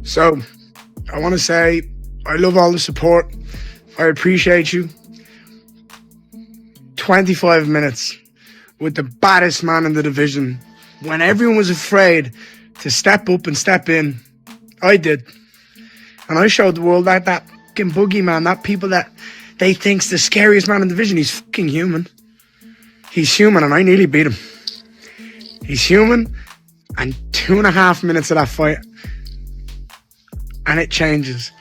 So, I want to say I love all the support. I appreciate you. 25 minutes with the baddest man in the division. When everyone was afraid to step up and step in, I did. And I showed the world that fucking boogeyman, that people that they think's the scariest man in the division, he's fucking human. He's human, and I nearly beat him. He's human, and 2.5 minutes of that fight, and it changes.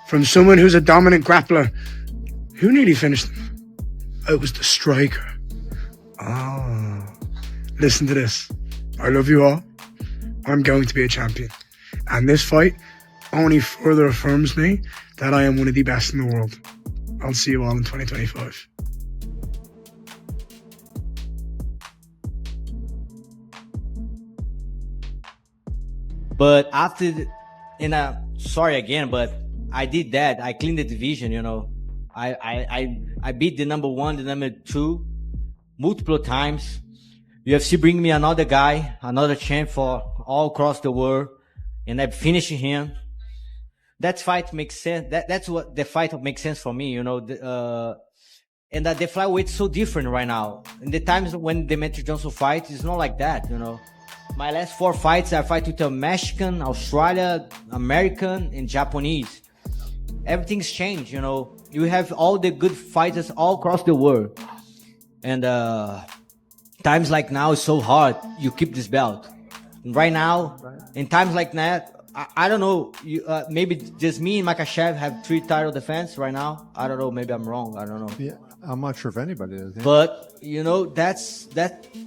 From someone who's a dominant grappler, who nearly finished him? It was the striker. Oh, listen to this. I love you all. I'm going to be a champion. And this fight only further affirms me that I am one of the best in the world. I'll see you all in 2025. But after, sorry again, but I did that. I cleaned the division, you know. I beat the number 1, the number 2, multiple times. UFC bring me another guy, another champ for all across the world, and I finish him. That fight makes sense. That's what the fight makes sense for me, you know. And that the flyweight is so different right now. In the times when Demetrious Johnson fights, it's not like that, you know. My last 4 fights, I fight with a Mexican, Australia, American, and Japanese. Everything's changed, you know. You have all the good fighters all across the world. And times like now is so hard. You keep this belt. And right now, in times like that, I don't know. Maybe just me and Makhachev have 3 title defense right now. I don't know. Maybe I'm wrong. I don't know. Yeah, I'm not sure if anybody is. Yeah. But you know, that's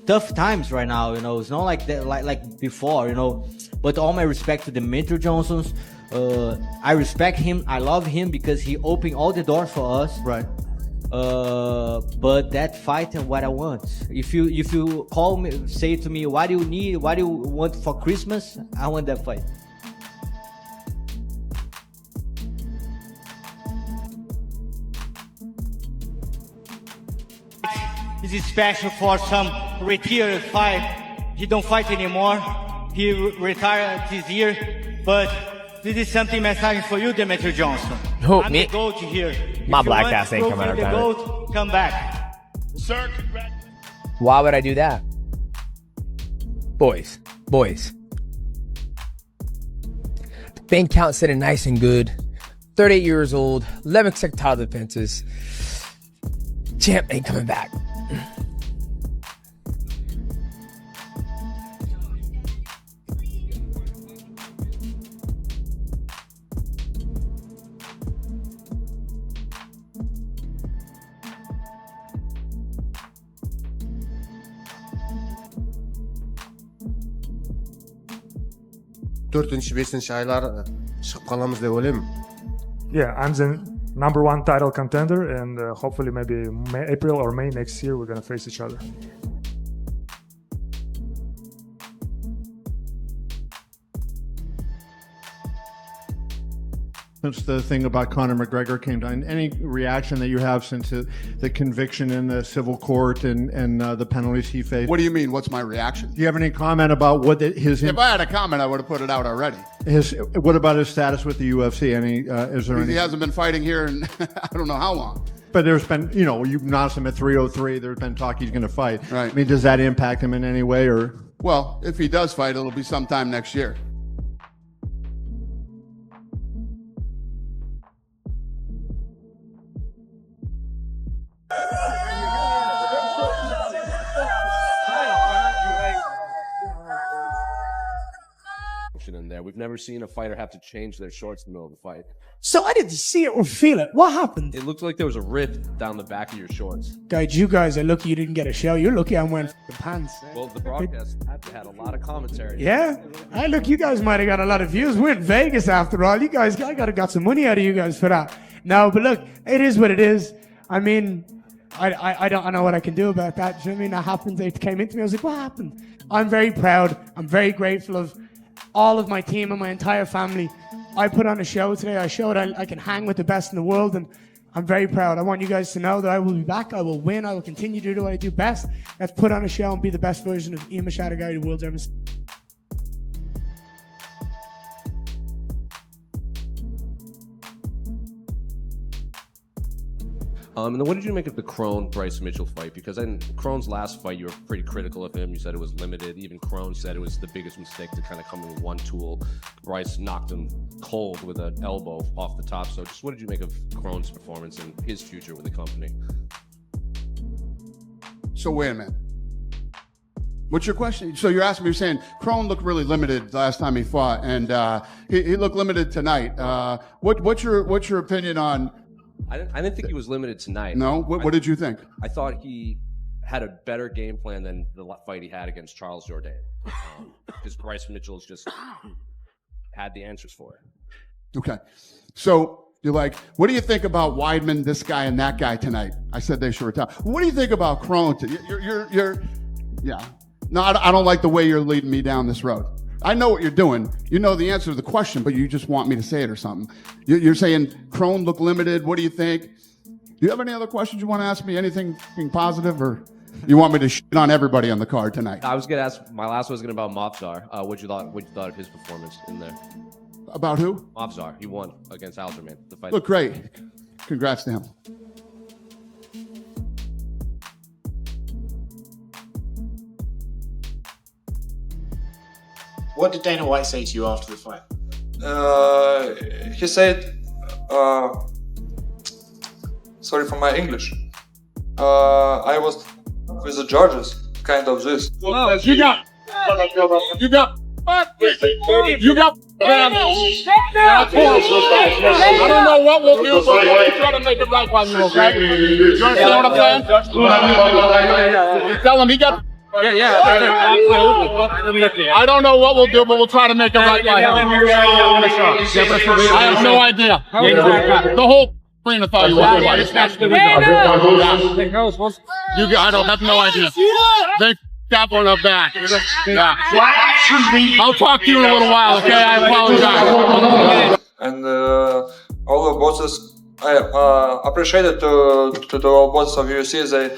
tough times right now. You know, it's not like that, like before. You know, but all my respect to Demetrious Johnson's. I respect him. I love him because he opened all the doors for us. Right. But that fight is what I want. If you call me, say to me, what do you need? What do you want for Christmas? I want that fight. This is special for some retired fight. He don't fight anymore. He retired this year. But this is something message for you, Demetrious Johnson. Who, I'm me? the GOAT here. My If you black want ass ain't to coming out of the town. GOAT, come back. Sir, Why would I do that? Boys. The bank count sitting nice and good. 38 years old, 11 consecutive title defenses. Champ ain't coming back. Dördüncü, beşinci aylar çıkıp kalamız dep olayım. Yeah, I'm the number 1 title contender, and hopefully maybe April or May next year we're gonna face each other. Since the thing about Conor McGregor came down, any reaction that you have since the conviction in the civil court and the penalties he faced? What do you mean? What's my reaction? Do you have any comment about what his? If I had a comment, I would have put it out already. What about his status with the UFC? Is there any? He hasn't been fighting here in I don't know how long. But there's been, you know, you've announced him at 303. There's been talk he's going to fight. Right. I mean, does that impact him in any way, or? Well, if he does fight, it'll be sometime next year. In there. We've never seen a fighter have to change their shorts in the middle of the fight. So I didn't see it or feel it. What happened? It looked like there was a rip down the back of your shorts. Guys, you guys are lucky you didn't get a show. You're lucky I'm wearing pants. Well, the broadcast had a lot of commentary. Yeah. Hey, look, you guys might have got a lot of views. We're in Vegas after all. You guys, I got some money out of you guys for that. No, but look, it is what it is. I mean, I don't know what I can do about that. Do you know what I mean? That happened. They came into me. I was like, what happened? I'm very proud. I'm very grateful of all of my team and my entire family. I put on a show today. I showed I can hang with the best in the world, and I'm very proud. I want you guys to know that I will be back. I will win. I will continue to do what I do best. Let's put on a show and be the best version of Ian Machado Gary the world's ever seen. And then what did you make of the Crone-Bryce Mitchell fight? Because in Crone's last fight, you were pretty critical of him. You said it was limited. Even Crone said it was the biggest mistake to kind of come in one tool. Bryce knocked him cold with an elbow off the top. So just what did you make of Crone's performance and his future with the company? So wait a minute. What's your question? So you're asking me, you're saying Crone looked really limited the last time he fought, and he looked limited tonight. What's your opinion on? I didn't think he was limited tonight. No? What did you think? I thought he had a better game plan than the fight he had against Charles Jourdain. Because Bryce Mitchell's just had the answers for it. Okay. So you're like, what do you think about Weidman, this guy, and that guy tonight? I said they should retire. What do you think about Crone? Yeah. No, I don't like the way you're leading me down this road. I know what you're doing. You know the answer to the question, but you just want me to say it or something. You're saying Crone looked limited. What do you think? Do you have any other questions you want to ask me? Anything positive, or you want me to shit on everybody on the card tonight? I was going to ask, my last one was going to be about Movsar. What you thought of his performance in there? About who? Movsar. He won against Algerman. The fight. Look great. Congrats to him. What did Dana White say to you after the fight? He said, sorry for my English. I was with the judges, kind of this. You got. You got. You got. I don't know what we'll do, but we'll try to make it right by you, okay? You understand what I'm saying? Tell him he got. Yeah. I don't know what we'll do, but we'll try to make it right by him. I have no idea. The whole train of thought you were doing. I don't have no idea. They tap on the back. Yeah. I'll talk to you in a little while, okay? I apologize. And all the bosses, I appreciated to the bosses of UFC. They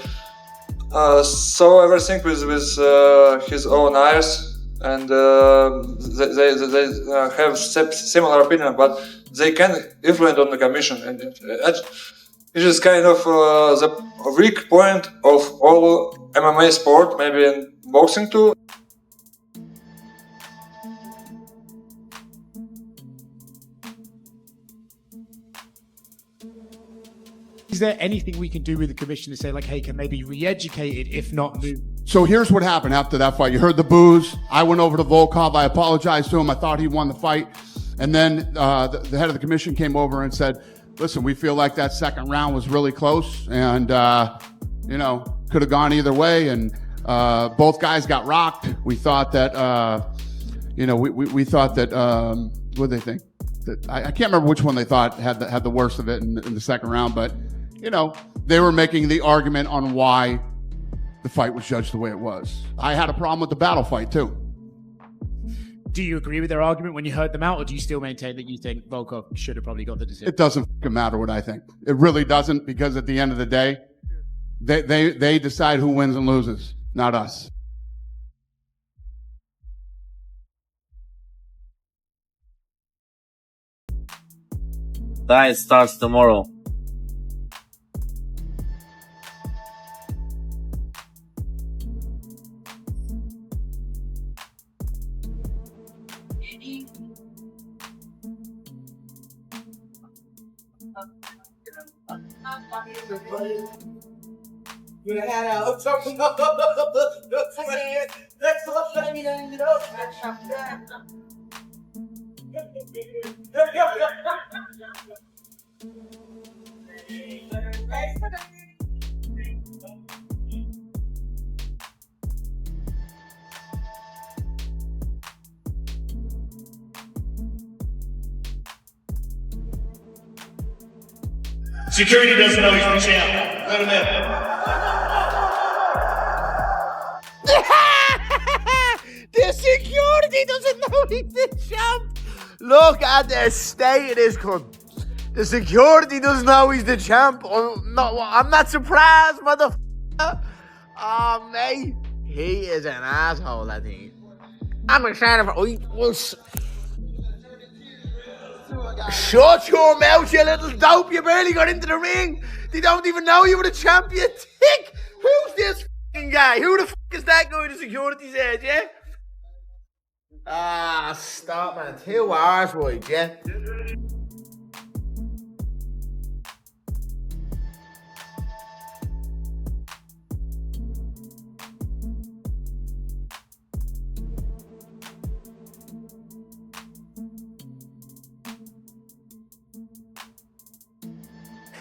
saw everything with his own eyes, and they have similar opinion, but they can influence on the commission, and it is kind of the weak point of all MMA sport, maybe in boxing too. Is there anything we can do with the commission to say, like, hey, can they be re-educated, if not move? So here's what happened after that fight. You heard the boos. I went over to Volkov. I apologized to him. I thought he won the fight. And then the head of the commission came over and said, listen, we feel like that second round was really close and, could have gone either way. And both guys got rocked. We thought that, we thought that, what did they think? That I can't remember which one they thought had the worst of it in the second round, but they were making the argument on why the fight was judged the way it was. I had a problem with the battle fight too. Do you agree with their argument when you heard them out, or do you still maintain that you think Volkov should have probably got the decision? It doesn't matter what I think. It really doesn't, because at the end of the day, they decide who wins and loses, not us. Diet starts tomorrow. You had a Security doesn't know he's the champ. Let him in. The security doesn't know he's the champ. Look at the state of this cunt. The security doesn't know he's the champ. Oh, no, I'm not surprised, motherfucker. Oh, mate. He is an asshole, I think. I'm excited for... Shut your mouth, you little dope. You barely got into the ring. They don't even know you were the champion. Tick. Who's this fucking guy? Who the fuck is that guy the security said, yeah? Ah, stop, man. 2 hours, right, yeah?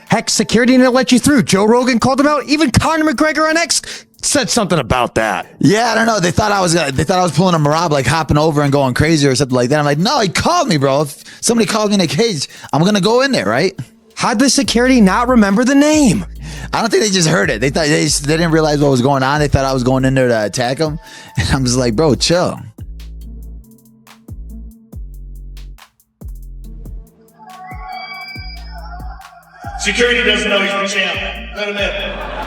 Heck, security didn't let you through. Joe Rogan called him out. Even Conor McGregor on X said something about that. Yeah, I don't know. They thought I was pulling a Marab, like hopping over and going crazy or something like that. I'm like, no, he called me, bro. If somebody called me in a cage, I'm gonna go in there, right? How'd the security not remember the name? I don't think they just heard it. They thought they didn't realize what was going on. They thought I was going in there to attack them, and I'm just like, bro, chill. Security doesn't know he's the champ. Let him in.